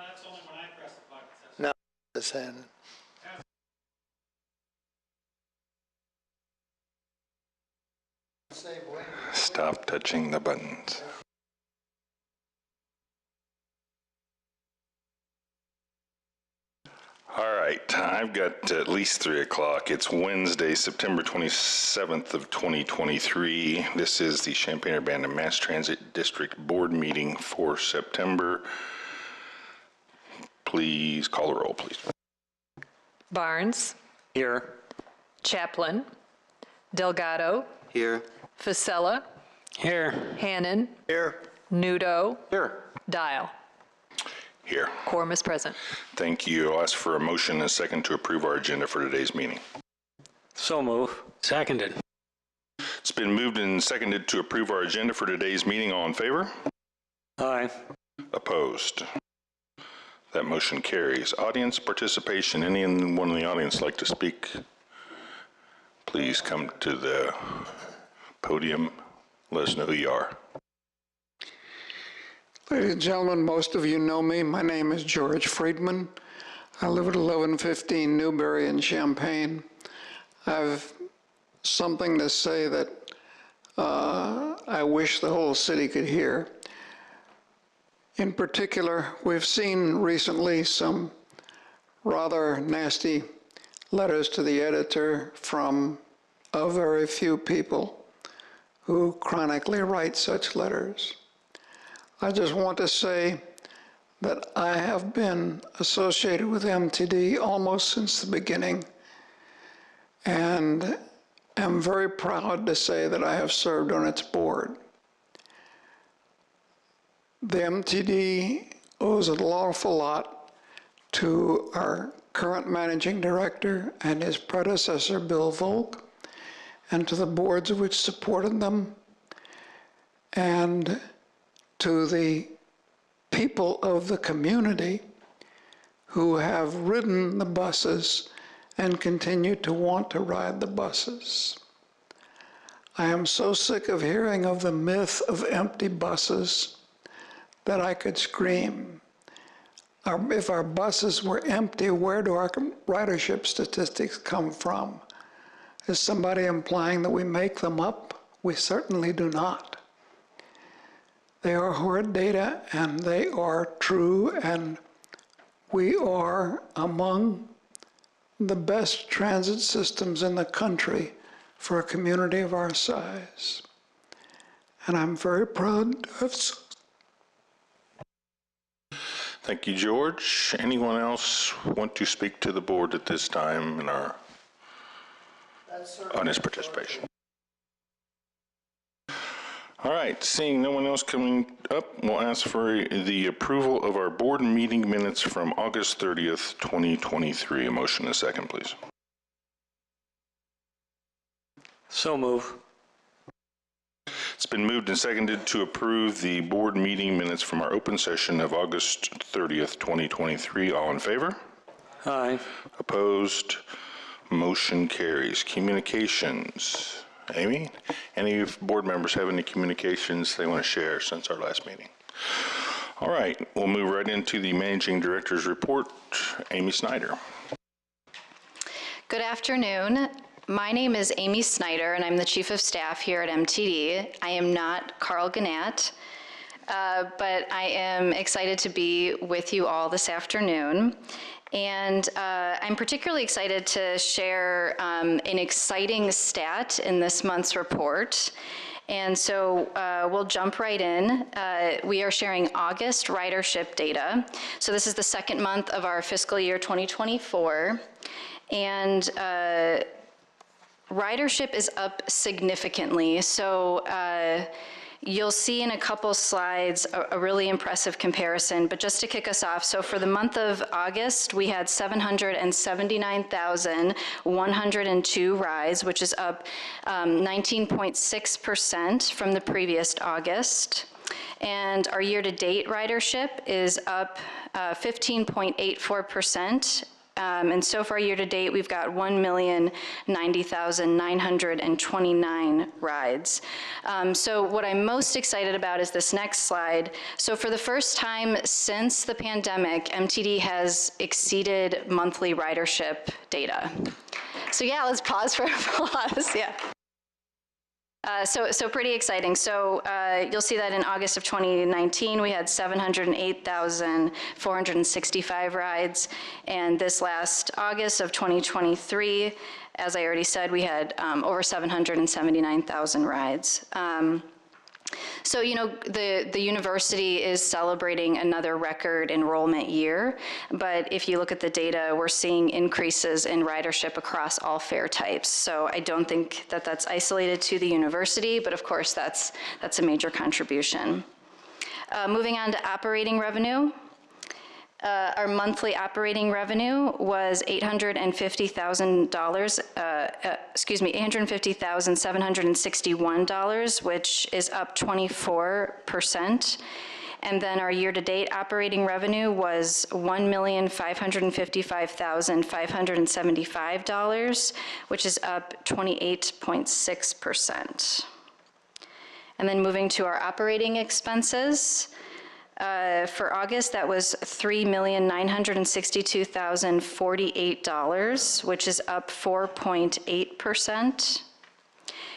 that's only when I press the button. No, it's saying. Stop touching the buttons. All right, I've got at least 3 o'clock. It's Wednesday, September 27th of 2023. This is the Champaign-Urbana Mass Transit District Board meeting for September. Please call the roll, please. Barnes. Here. Chaplin. Delgado. Here. Fasella. Here. Hannon. Here. Nudo. Here. Dial. Here. Quorum is present. Thank you. I'll ask for a motion and a second to approve our agenda for today's meeting. So move. Seconded. It's been moved and seconded to approve our agenda for today's meeting. All in favor? Aye. Opposed? That motion carries. Audience participation. Anyone in the audience like to speak? Please come to the podium. Let us know who you are. Ladies and gentlemen, most of you know me. My name is George Friedman. I live at 1115 Newberry in Champaign. I have something to say that I wish the whole city could hear. In particular, we've seen recently some rather nasty letters to the editor from a very few people who chronically write such letters. I just want to say that I have been associated with MTD almost since the beginning, and am very proud to say that I have served on its board. The MTD owes an awful lot to our current managing director and his predecessor, Bill Volk, and to the boards which supported them, and to the people of the community who have ridden the buses and continue to want to ride the buses. I am so sick of hearing of the myth of empty buses that I could scream. If our buses were empty, where do our ridership statistics come from? Is somebody implying that we make them up? We certainly do not. They are hard data, and they are true, and we are among the best transit systems in the country for a community of our size. And I'm very proud of. Thank you, George. Anyone else want to speak to the board at this time in our audience participation? All right, seeing no one else coming up, we'll ask for the approval of our board meeting minutes from August 30th, 2023. A motion and a second, please. So move. It's been moved and seconded to approve the board meeting minutes from our open session of August 30th, 2023. All in favor? Aye. Opposed? Motion carries. Communications. Amy, any board members have any communications they want to share since our last meeting? All right, we'll move right into the Managing Director's report. Amy Snyder. Good afternoon. My name is Amy Snyder, and I'm the Chief of Staff here at MTD. I am not Carl Gannett, but I am excited to be with you all this afternoon. And I'm particularly excited to share an exciting stat in this month's report. And so we'll jump right in. We are sharing August ridership data. So this is the second month of our fiscal year 2024. And ridership is up significantly. So you'll see in a couple slides a really impressive comparison, but just to kick us off, so for the month of August, we had 779,102 rides, which is up 19.6% from the previous August. And our year-to-date ridership is up 15.84%. And so far, year to date, we've got 1,090,929 rides. So what I'm most excited about is this next slide. So for the first time since the pandemic, MTD has exceeded monthly ridership data. So yeah, let's pause for applause, yeah. So pretty exciting. So you'll see that in August of 2019, we had 708,465 rides. And this last August of 2023, as I already said, we had over 779,000 rides. So, you know, the university is celebrating another record enrollment year, but if you look at the data, we're seeing increases in ridership across all fare types. So I don't think that that's isolated to the university, but of course that's a major contribution. Moving on to operating revenue. Our monthly operating revenue was $850,000, $850,761, which is up 24%. And then our year-to-date operating revenue was $1,555,575, which is up 28.6%. And then moving to our operating expenses. For August, that was $3,962,048, which is up 4.8%.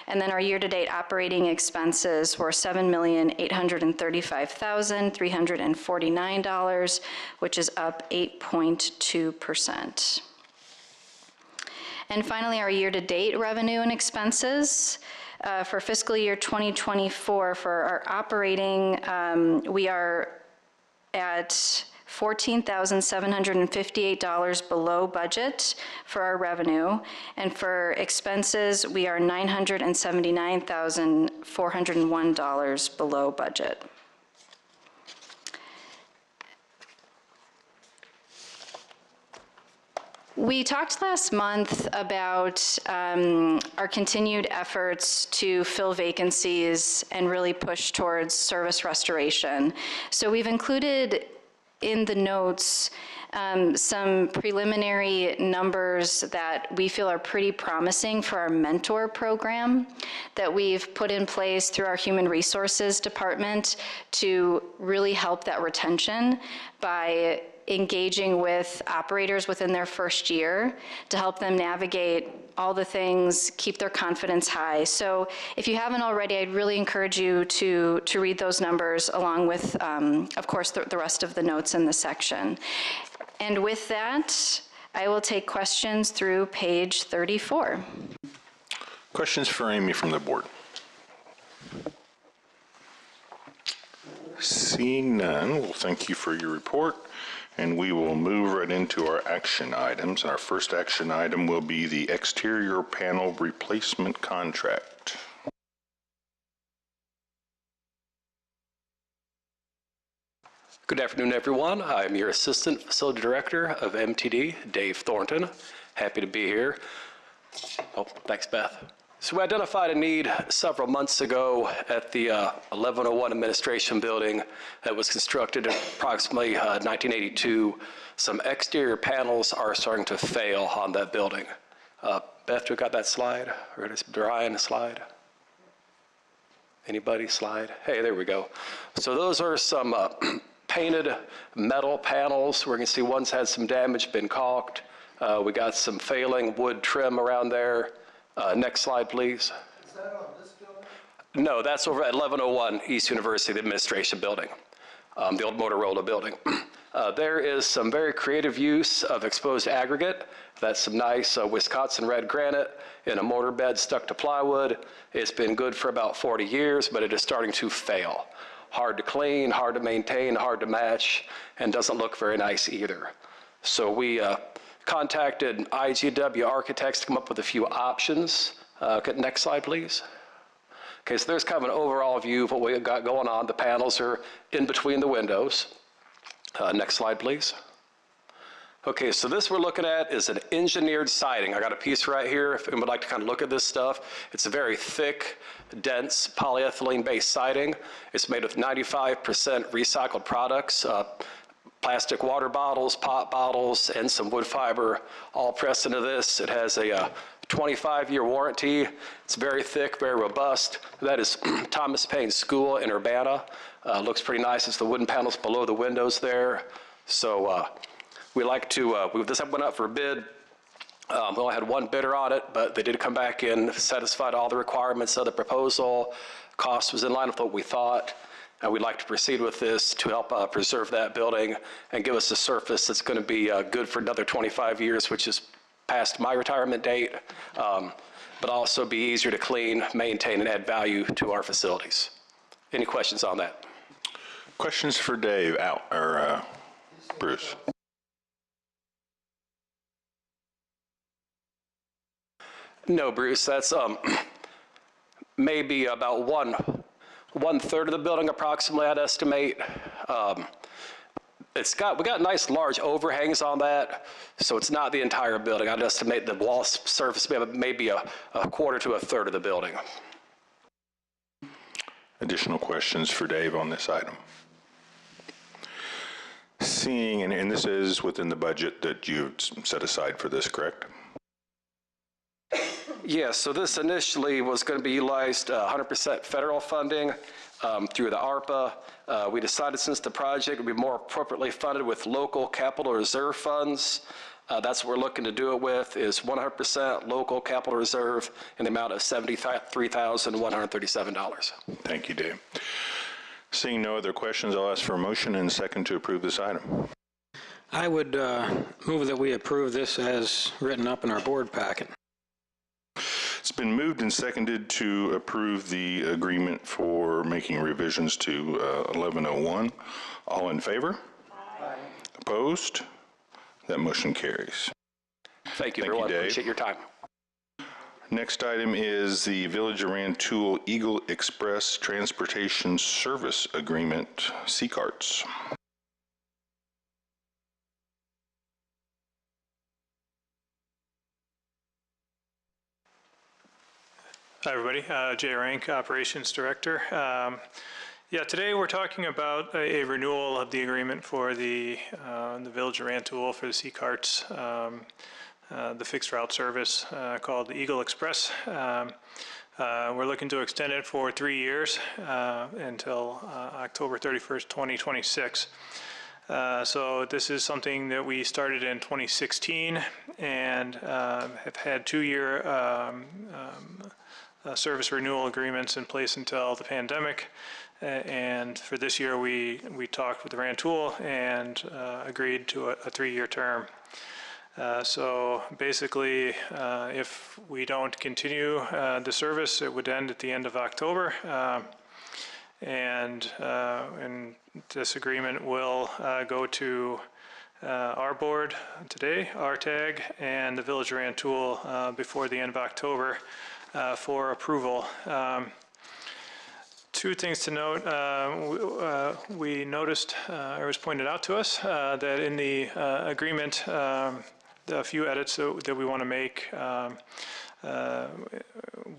And then our year-to-date operating expenses were $7,835,349, which is up 8.2%. And finally, our year-to-date revenue and expenses. For fiscal year 2024, for our operating, we are at $14,758 below budget for our revenue. And for expenses, we are $979,401 below budget. We talked last month about our continued efforts to fill vacancies and really push towards service restoration. So we've included in the notes some preliminary numbers that we feel are pretty promising for our mentor program that we've put in place through our human resources department to really help that retention by engaging with operators within their first year to help them navigate all the things, keep their confidence high. So if you haven't already, I'd really encourage you to read those numbers along with, of course, the rest of the notes in the section. And with that, I will take questions through page 34. Questions for Amy from the board? Seeing none, well, thank you for your report. And we will move right into our action items. And our first action item will be the exterior panel replacement contract. Good afternoon, everyone. I'm your Assistant Facility Director of MTD, Dave Thornton. Happy to be here. Oh, thanks, Beth. So we identified a need several months ago at the 1101 Administration Building that was constructed in approximately 1982. Some exterior panels are starting to fail on that building. Beth, you got that slide? Or is Brian a slide? Anybody slide? Hey, there we go. So those are some painted metal panels. We're going to see one's had some damage, been caulked. We got some failing wood trim around there. Next slide, please. Is that on this building? No, that's over at 1101 East University, the Administration Building, the old Motorola building. There is some very creative use of exposed aggregate. That's some nice Wisconsin red granite in a mortar bed stuck to plywood. It's been good for about 40 years, but it is starting to fail. Hard to clean, hard to maintain, hard to match, and doesn't look very nice either. So we contacted IGW Architects to come up with a few options. Next slide, please. Okay, so there's kind of an overall view of what we got going on. The panels are in between the windows. Next slide, please. Okay, so this we're looking at is an engineered siding. I got a piece right here if anyone would like to kind of look at this stuff. It's a very thick, dense polyethylene-based siding. It's made with 95% recycled products. plastic water bottles, pop bottles, and some wood fiber all pressed into this. It has a 25-year warranty. It's very thick, very robust. That is Thomas Paine School in Urbana. Looks pretty nice. It's the wooden panels below the windows there. So we like to, this went up for a bid. We only had one bidder on it, but they did come back in, satisfied all the requirements of the proposal. Cost was in line with what we thought. And we'd like to proceed with this to help preserve that building and give us a surface that's going to be good for another 25 years, which is past my retirement date, but also be easier to clean, maintain, and add value to our facilities. Any questions on that? Questions for Dave, or Bruce? No, Bruce, that's maybe about one third of the building approximately, I'd estimate. We got nice large overhangs on that, so it's not the entire building. I'd estimate the wall surface maybe a quarter to a third of the building. Additional questions for Dave on this item? Seeing, and this is within the budget that you've set aside for this, correct? Yes, so this initially was going to be utilized 100% federal funding through the ARPA. We decided since the project would be more appropriately funded with local capital reserve funds. That's what we're looking to do it with, is 100% local capital reserve in the amount of $73,137. Thank you, Dave. Seeing no other questions, I'll ask for a motion and a second to approve this item. I would move that we approve this as written up in our board packet. It's been moved and seconded to approve the agreement for making revisions to 1101. All in favor? Aye. Opposed? That motion carries. Thank you, everyone. Dave. Appreciate your time. Next item is the Village of Rantoul Eagle Express Transportation Service Agreement, C-Carts. Hi, everybody. Jay Rank, Operations Director. Today we're talking about a renewal of the agreement for the Village of Rantoul for the C-Carts, the fixed route service called the Eagle Express. We're looking to extend it for 3 years until October 31st, 2026. So this is something that we started in 2016 and have had 2-year service renewal agreements in place until the pandemic. And for this year, we talked with Rantoul and agreed to a 3-year term. So basically, if we don't continue the service, it would end at the end of October. And this agreement will go to our board today, RTAG, and the Village of Rantoul before the end of October for approval. Two things to note. We noticed, or it was pointed out to us, that in the agreement, a few edits that we want to make.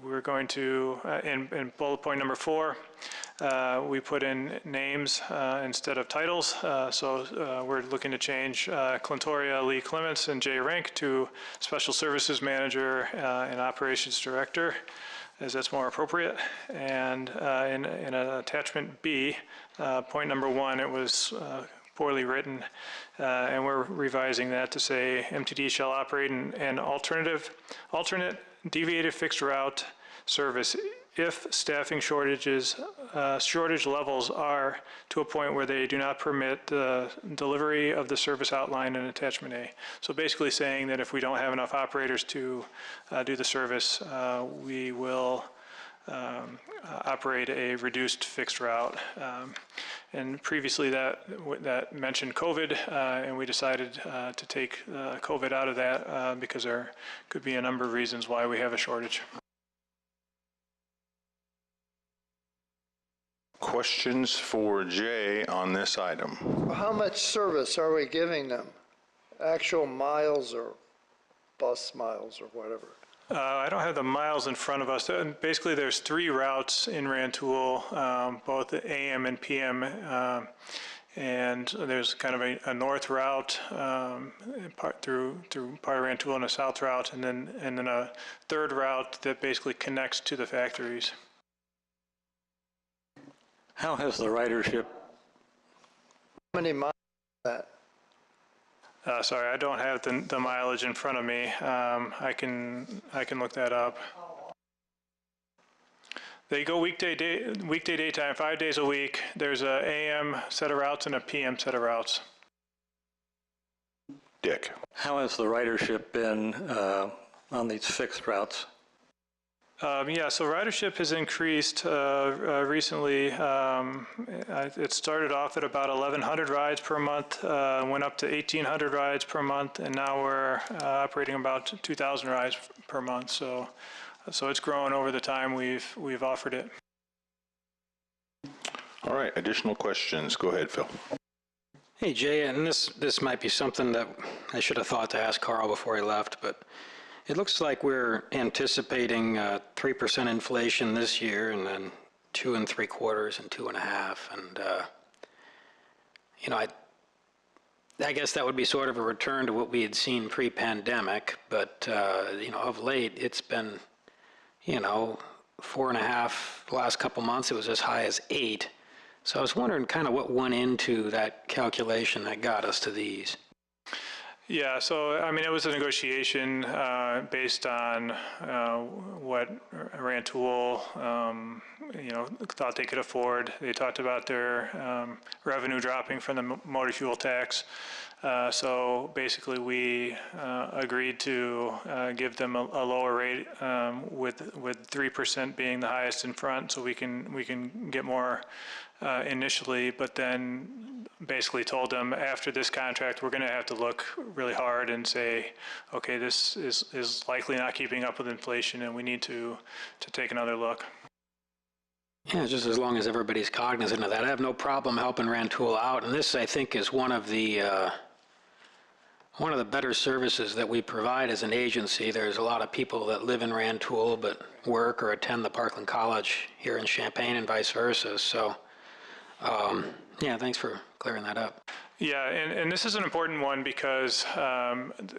We're going to, in bullet point number 4, we put in names instead of titles. So we're looking to change Clintoria Lee Clements and Jay Rank to Special Services Manager and Operations Director, as that's more appropriate. And in attachment B, point number 1, it was poorly written, and we're revising that to say MTD shall operate an alternate deviated fixed route service if staffing shortage levels are to a point where they do not permit the delivery of the service outlined in attachment A. So basically saying that if we don't have enough operators to do the service, we will operate a reduced fixed route. And previously that mentioned COVID, and we decided to take COVID out of that because there could be a number of reasons why we have a shortage. Questions for Jay on this item? How much service are we giving them? Actual miles or bus miles or whatever? I don't have the miles in front of us. Basically, there's 3 routes in Rantoul, both AM and PM. And there's kind of a north route part through part of Rantoul and a south route, and then a third route that basically connects to the factories. How has the ridership? How many miles is that? Sorry, I don't have the mileage in front of me. I can look that up. They go weekday daytime, 5 days a week. There's a AM set of routes and a PM set of routes. Dick. How has the ridership been on these fixed routes? Yeah, so ridership has increased recently. It started off at about 1,100 rides per month, went up to 1,800 rides per month, and now we're operating about 2,000 rides per month. So it's grown over the time we've offered it. All right, additional questions. Go ahead, Phil. Hey, Jay, and this might be something that I should have thought to ask Carl before he left, but it looks like we're anticipating 3% inflation this year, and then 2 3/4 and 2.5, and you know, I guess that would be sort of a return to what we had seen pre-pandemic, but you know, of late it's been, you know, 4.5 the last couple months. It was as high as 8. So I was wondering kind of what went into that calculation that got us to these. Yeah, so I mean, it was a negotiation based on what Rantoul, you know, thought they could afford. They talked about their revenue dropping from the motor fuel tax. So basically, we agreed to give them a lower rate with 3% being the highest in front, so we can get more initially, but then basically told them after this contract, we're going to have to look really hard and say, okay, this is likely not keeping up with inflation, and we need to take another look. Yeah, just as long as everybody's cognizant of that. I have no problem helping Rantoul out, and this, I think, is one of the better services that we provide as an agency. There's a lot of people that live in Rantoul but work or attend the Parkland College here in Champaign and vice versa. So, yeah, thanks for clearing that up. Yeah, and this is an important one because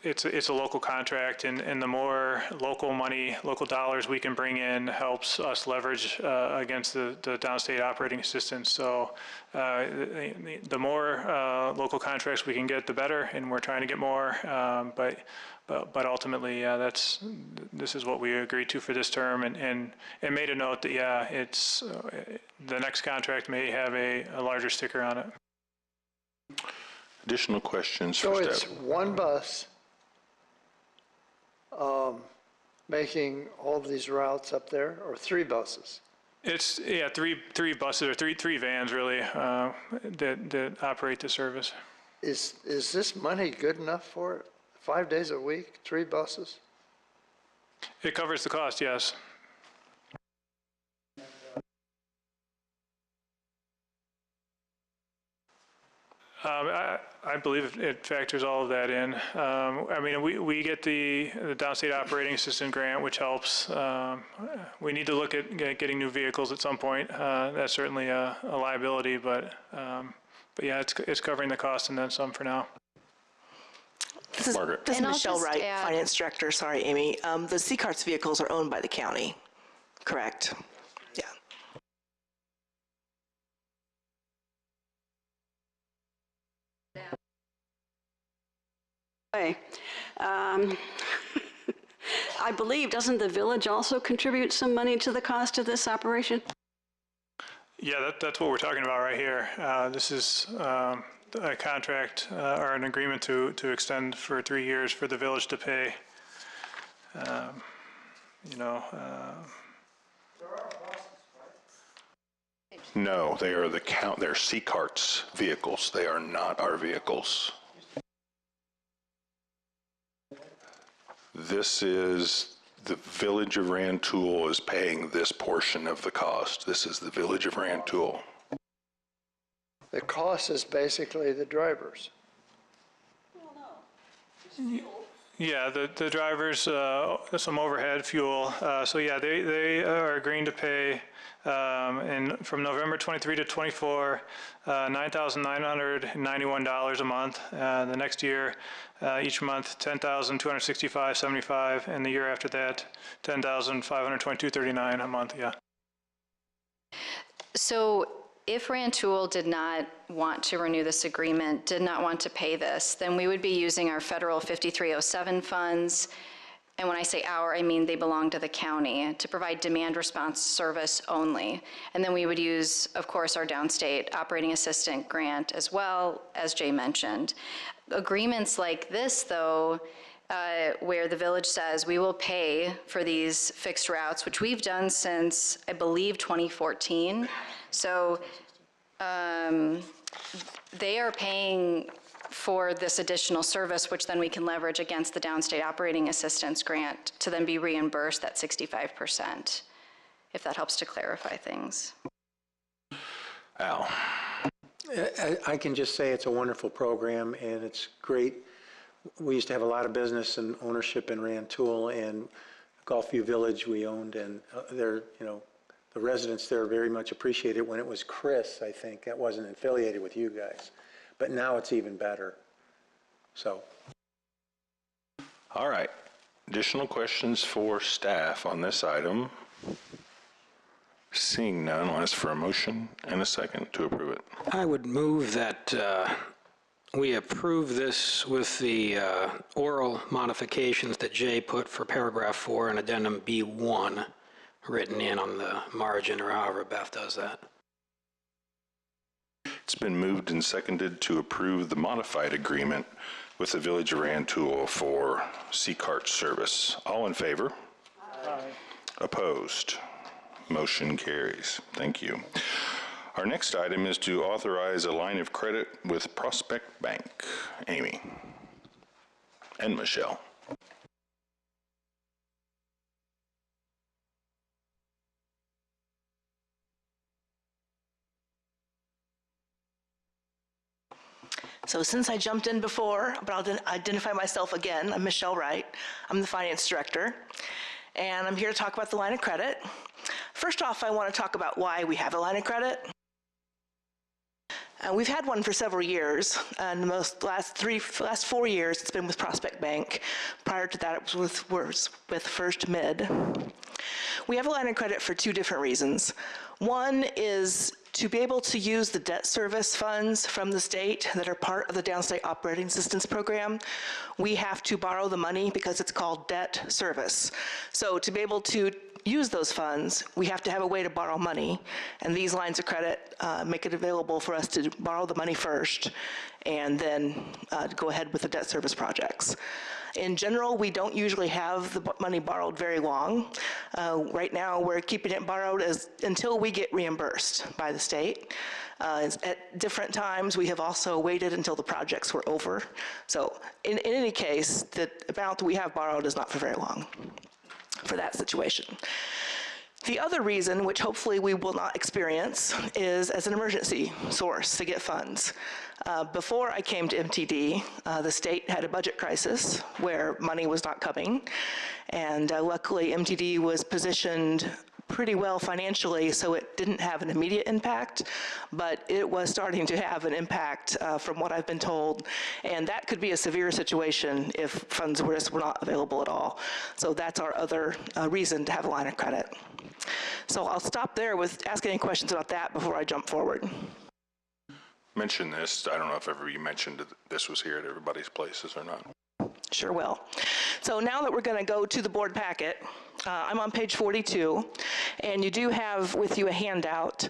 it's a local contract, and the more local money, local dollars we can bring in helps us leverage against the downstate operating assistance. So the more local contracts we can get, the better, and we're trying to get more. But ultimately, yeah, this is what we agreed to for this term, and made a note that, yeah, it's the next contract may have a larger sticker on it. Additional questions So for it's staff? one bus making all of these routes up there, or 3 buses? It's, yeah, three buses, or three vans really, that operate the service. Is this money good enough for it? 5 days a week, 3 buses? It covers the cost, yes. I believe it factors all of that in. I mean, we get the downstate operating assistant grant, which helps. We need to look at getting new vehicles at some point. That's certainly a liability, but yeah, it's covering the cost and then some for now. Margaret. This is And I'll Michelle just Wright, add- Finance Director. Sorry, Amy. The C-Carts vehicles are owned by the county, correct? Yeah. I believe, doesn't the village also contribute some money to the cost of this operation? Yeah, that's what we're talking about right here. This is a contract or an agreement to extend for 3 years for the village to pay. You know. No, they are they're C-Carts vehicles. They are not our vehicles. This is, the village of Rantoul is paying this portion of the cost. This is the village of Rantoul. The cost is basically the drivers. Yeah, the drivers, some overhead fuel. So yeah, they are agreeing to pay from November 23 to 24, $9,991 a month. The next year, each month, $10,265.75, and the year after that, $10,522.39 a month. Yeah. So if Rantoul did not want to renew this agreement, did not want to pay this, then we would be using our federal 5307 funds. And when I say our, I mean they belong to the county to provide demand response service only. And then we would use, of course, our downstate operating assistant grant as well, as Jay mentioned. Agreements like this, though, where the village says we will pay for these fixed routes, which we've done since, I believe, 2014. So they are paying for this additional service, which then we can leverage against the downstate operating assistance grant to then be reimbursed that 65%, if that helps to clarify things. Al. I can just say it's a wonderful program, and it's great. We used to have a lot of business and ownership in Rantoul, and Gulfview Village we owned, and they're, the residents there very much appreciate it. When it was Chris, I think, that wasn't affiliated with you guys. But now it's even better. So. All right. Additional questions for staff on this item? Seeing none, I'll ask for a motion and a second to approve it. I would move that we approve this with the oral modifications that Jay put for paragraph 4 and addendum B1 written in on the margin, or however Beth does that. It's been moved and seconded to approve the modified agreement with the Village of Rantoul for C-Cart service. All in favor? Aye. Opposed? Motion carries. Thank you. Our next item is to authorize a line of credit with Prospect Bank. Amy and Michelle. So since I jumped in before, but I'll identify myself again. I'm Michelle Wright. I'm the finance director, and I'm here to talk about the line of credit. First off, I want to talk about why we have a line of credit. We've had one for several years, and the last 4 years it's been with Prospect Bank. Prior to that, it was with First Mid. We have a line of credit for two different reasons. One is to be able to use the debt service funds from the state that are part of the Downstate Operating Assistance Program. We have to borrow the money because it's called debt service. So to be able to use those funds, we have to have a way to borrow money, and these lines of credit make it available for us to borrow the money first and then go ahead with the debt service projects. In general, we don't usually have the money borrowed very long. Right now, we're keeping it borrowed until we get reimbursed by the state. At different times, we have also waited until the projects were over. So in any case, the amount that we have borrowed is not for very long for that situation. The other reason, which hopefully we will not experience, is as an emergency source to get funds. Before I came to MTD, the state had a budget crisis where money was not coming, and luckily MTD was positioned pretty well financially, so it didn't have an immediate impact, but it was starting to have an impact from what I've been told, and that could be a severe situation if funds were not available at all. So that's our other reason to have a line of credit. So I'll stop there with asking any questions about that before I jump forward. Mention this. I don't know if ever you mentioned that this was here at everybody's places or not. Sure will. So now that we're going to go to the board packet, I'm on page 42, and you do have with you a handout.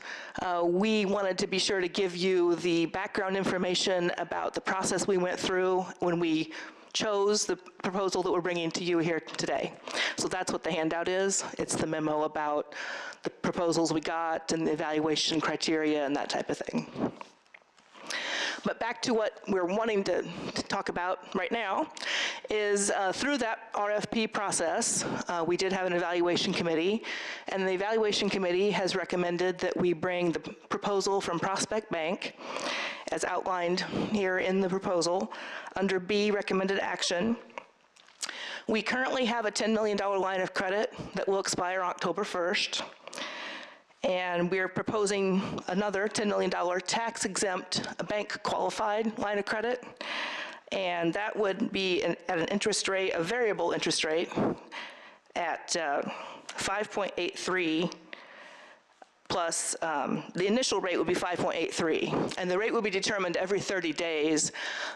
We wanted to be sure to give you the background information about the process we went through when we chose the proposal that we're bringing to you here today. So that's what the handout is. It's the memo about the proposals we got and the evaluation criteria and that type of thing. But back to what we're wanting to talk about right now is through that RFP process, we did have an evaluation committee, and the evaluation committee has recommended that we bring the proposal from Prospect Bank, as outlined here in the proposal, under B, recommended action, We currently have a $10 million line of credit that will expire October 1st. And we're proposing another $10 million tax-exempt bank-qualified line of credit. And that would be at an interest rate, a variable interest rate, at 5.83 plus the initial rate would be 5.83, and the rate will be determined every 30 days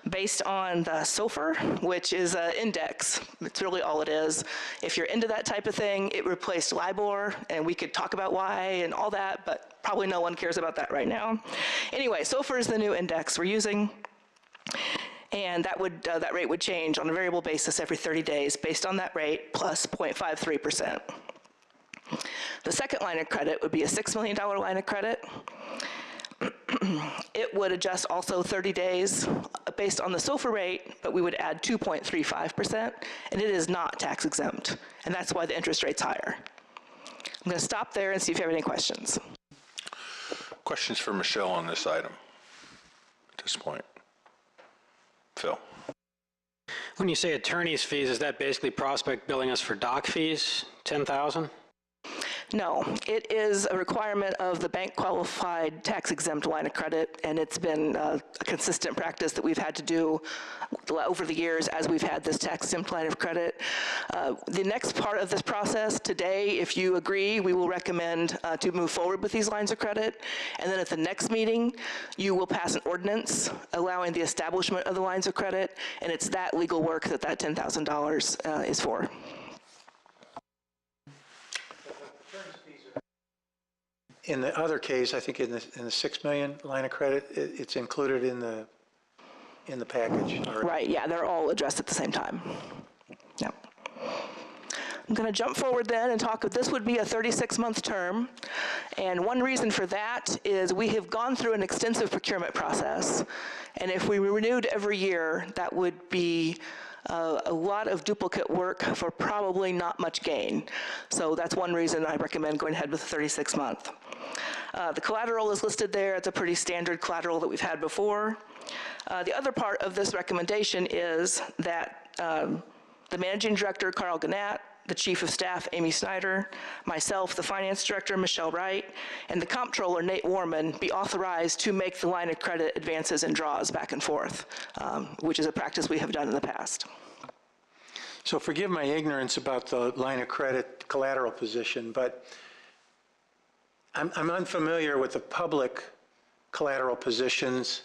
based on the SOFR, which is an index. It's really all it is. If you're into that type of thing, it replaced LIBOR, and we could talk about why and all that, but probably no one cares about that right now. Anyway, SOFR is the new index we're using, and that rate would change on a variable basis every 30 days based on that rate plus 0.53%. The second line of credit would be a $6 million line of credit. It would adjust also 30 days based on the SOFR rate, but we would add 2.35%, and it is not tax exempt, and that's why the interest rate's higher. I'm going to stop there and see if you have any questions. Questions for Michelle on this item at this point? Phil? When you say attorney's fees, is that basically Prospect billing us for doc fees, 10,000? No, it is a requirement of the bank-qualified tax-exempt line of credit, and it's been a consistent practice that we've had to do over the years as we've had this tax-exempt line of credit. The next part of this process today, if you agree, we will recommend to move forward with these lines of credit, and then at the next meeting, you will pass an ordinance allowing the establishment of the lines of credit, and it's that legal work that that $10,000 is for. In the other case, I think in the 6 million line of credit, it's included in the package. Right, yeah, they're all addressed at the same time. Yep. I'm going to jump forward then and talk, this would be a 36-month term, and one reason for that is we have gone through an extensive procurement process, and if we renewed every year, that would be a lot of duplicate work for probably not much gain. So that's one reason I recommend going ahead with a 36-month. The collateral is listed there. It's a pretty standard collateral that we've had before. The other part of this recommendation is that the Managing Director, Carl Gannett, the Chief of Staff, Amy Snyder, myself, the Finance Director, Michelle Wright, and the Comptroller, Nate Warman, be authorized to make the line of credit advances and draws back and forth, which is a practice we have done in the past. So forgive my ignorance about the line of credit collateral position, but I'm unfamiliar with the public collateral positions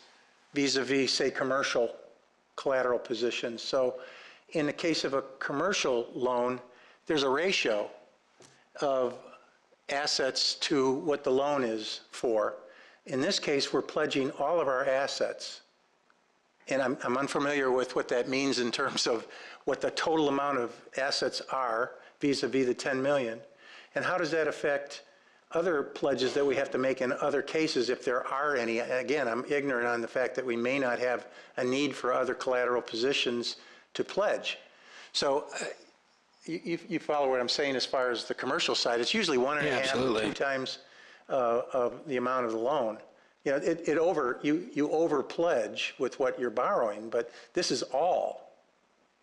vis-a-vis, say, commercial collateral positions. So in the case of a commercial loan, there's a ratio of assets to what the loan is for. In this case, we're pledging all of our assets. And I'm unfamiliar with what that means in terms of what the total amount of assets are vis-a-vis the 10 million. And how does that affect other pledges that we have to make in other cases if there are any? Again, I'm ignorant on the fact that we may not have a need for other collateral positions to pledge. So you follow what I'm saying as far as the commercial side. It's usually 1.5 to 2 times of the amount of the loan. You know, you over pledge with what you're borrowing, but this is all.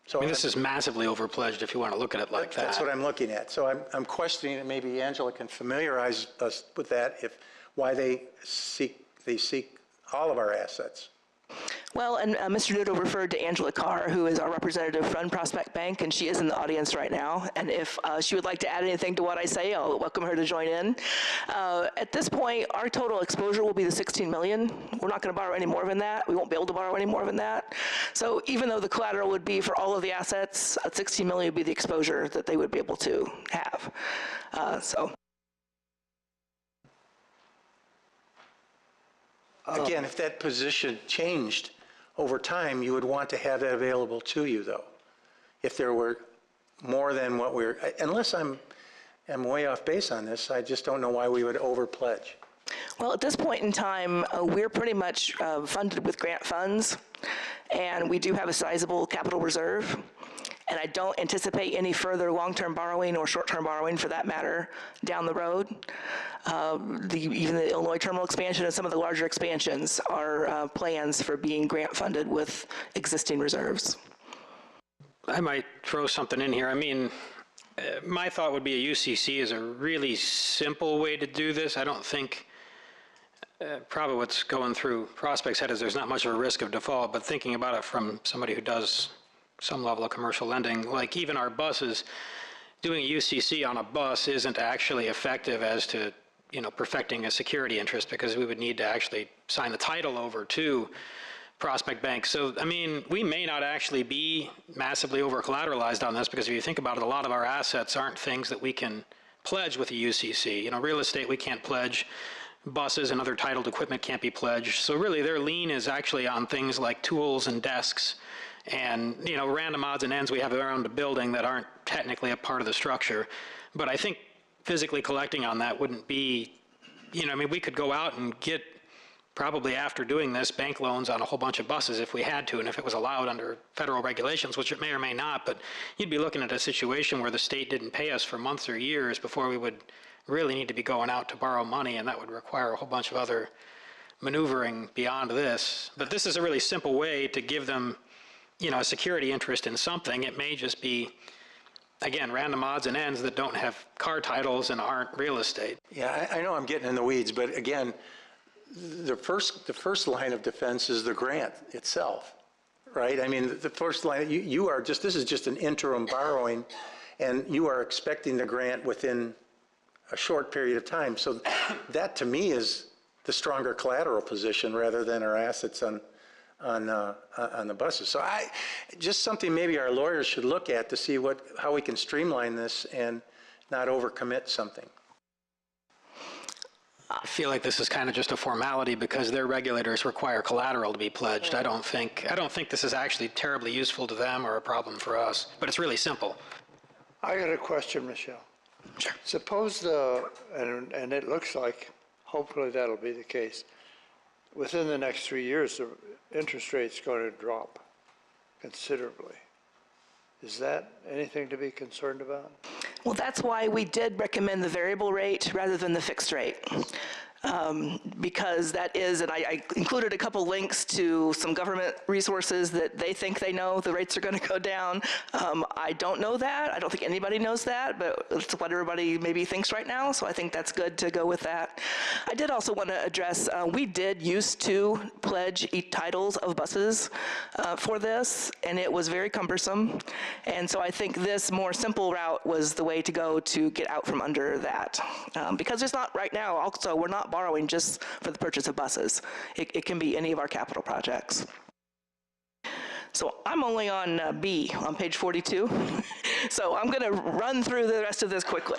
So I mean, this is massively over pledged if you want to look at it like that. That's what I'm looking at. So I'm questioning, and maybe Angela can familiarize us with that, why they seek all of our assets. Well, and Mr. Nudo referred to Angela Carr, who is our representative from Prospect Bank, and she is in the audience right now. And if she would like to add anything to what I say, I'll welcome her to join in. At this point, our total exposure will be the 16 million. We're not going to borrow any more than that. We won't be able to borrow any more than that. So even though the collateral would be for all of the assets, 16 million would be the exposure that they would be able to have. Again, if that position changed over time, you would want to have that available to you, though. If there were more than what unless I'm way off base on this, I just don't know why we would over pledge. Well, at this point in time, we're pretty much funded with grant funds, and we do have a sizable capital reserve. And I don't anticipate any further long-term borrowing or short-term borrowing, for that matter, down the road. Even the Illinois terminal expansion and some of the larger expansions are plans for being grant funded with existing reserves. I might throw something in here. I mean, my thought would be a UCC is a really simple way to do this. I don't think, probably what's going through Prospect's head is there's not much of a risk of default, but thinking about it from somebody who does some level of commercial lending, like even our buses, doing a UCC on a bus isn't actually effective as to, you know, perfecting a security interest, because we would need to actually sign the title over to Prospect Bank. So, I mean, we may not actually be massively over-collateralized on this, because if you think about it, a lot of our assets aren't things that we can pledge with a UCC. You know, real estate we can't pledge, buses and other titled equipment can't be pledged. So really their lien is actually on things like tools and desks and, you know, random odds and ends we have around the building that aren't technically a part of the structure. But I think physically collecting on that wouldn't be, you know, I mean, we could go out and get, probably after doing this, bank loans on a whole bunch of buses if we had to, and if it was allowed under federal regulations, which it may or may not, but you'd be looking at a situation where the state didn't pay us for months or years before we would really need to be going out to borrow money, and that would require a whole bunch of other maneuvering beyond this. But this is a really simple way to give them, you know, a security interest in something. It may just be, again, random odds and ends that don't have car titles and aren't real estate. Yeah, I know I'm getting in the weeds, but again, the first line of defense is the grant itself, right? I mean, the first line, you are just, this is just an interim borrowing, and you are expecting the grant within a short period of time. So that to me is the stronger collateral position rather than our assets on the buses. So just something maybe our lawyers should look at to see how we can streamline this and not overcommit something. I feel like this is kind of just a formality because their regulators require collateral to be pledged. I don't think this is actually terribly useful to them or a problem for us, but it's really simple. I got a question, Michelle. Sure. Suppose and it looks like, hopefully that'll be the case, within the next 3 years, the interest rate's going to drop considerably. Is that anything to be concerned about? Well, that's why we did recommend the variable rate rather than the fixed rate. Because that is, and I included a couple links to some government resources that they think they know the rates are going to go down. I don't know that. I don't think anybody knows that, but it's what everybody maybe thinks right now, so I think that's good to go with that. I did also want to address, we did used to pledge titles of buses for this, and it was very cumbersome. And so I think this more simple route was the way to go to get out from under that. Because it's not right now, also, we're not borrowing just for the purchase of buses. It can be any of our capital projects. So I'm only on B, on page 42. So I'm going to run through the rest of this quickly.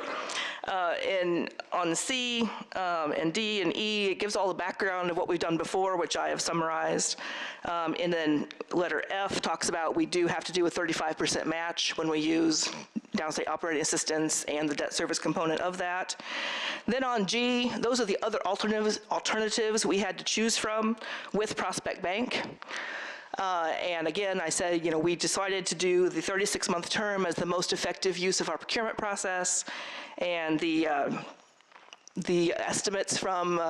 On C and D and E, it gives all the background of what we've done before, which I have summarized. And then letter F talks about we do have to do a 35% match when we use downstate operating assistance and the debt service component of that. Then on G, those are the other alternatives we had to choose from with Prospect Bank. And again, I said, you know, we decided to do the 36-month term as the most effective use of our procurement process, and the estimates from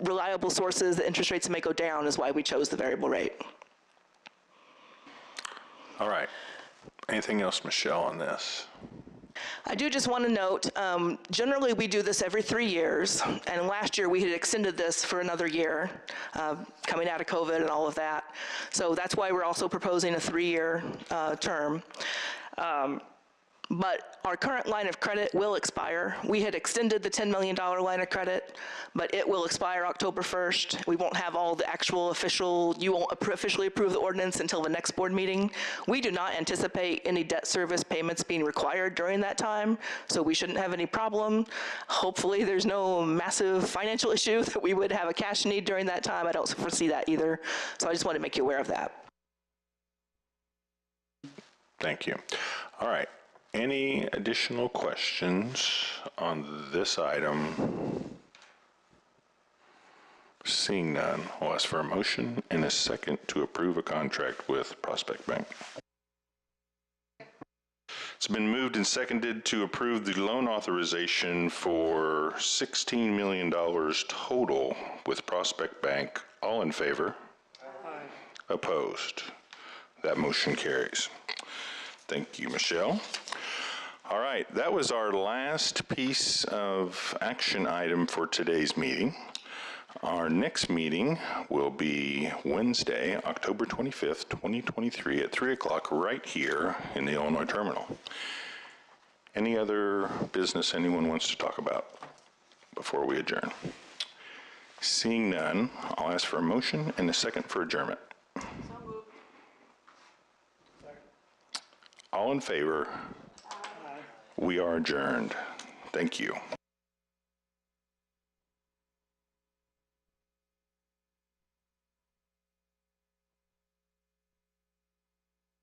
reliable sources that interest rates may go down is why we chose the variable rate. All right. Anything else, Michelle, on this? I do just want to note, generally we do this every 3 years, and last year we had extended this for another year, coming out of COVID and all of that. So that's why we're also proposing a 3-year term. But our current line of credit will expire. We had extended the $10 million line of credit, but it will expire October 1st. We won't have all the actual you won't officially approve the ordinance until the next board meeting. We do not anticipate any debt service payments being required during that time, so we shouldn't have any problem. Hopefully there's no massive financial issue that we would have a cash need during that time. I don't foresee that either, so I just want to make you aware of that. Thank you. All right. Any additional questions on this item? Seeing none, I'll ask for a motion and a second to approve a contract with Prospect Bank. It's been moved and seconded to approve the loan authorization for $16 million total with Prospect Bank. All in favor? Aye. Opposed? That motion carries. Thank you, Michelle. All right, that was our last piece of action item for today's meeting. Our next meeting will be Wednesday, October 25th, 2023 at 3 o'clock right here in the Illinois Terminal. Any other business anyone wants to talk about before we adjourn? Seeing none, I'll ask for a motion and a second for adjournment. All in favor? We are adjourned. Thank you.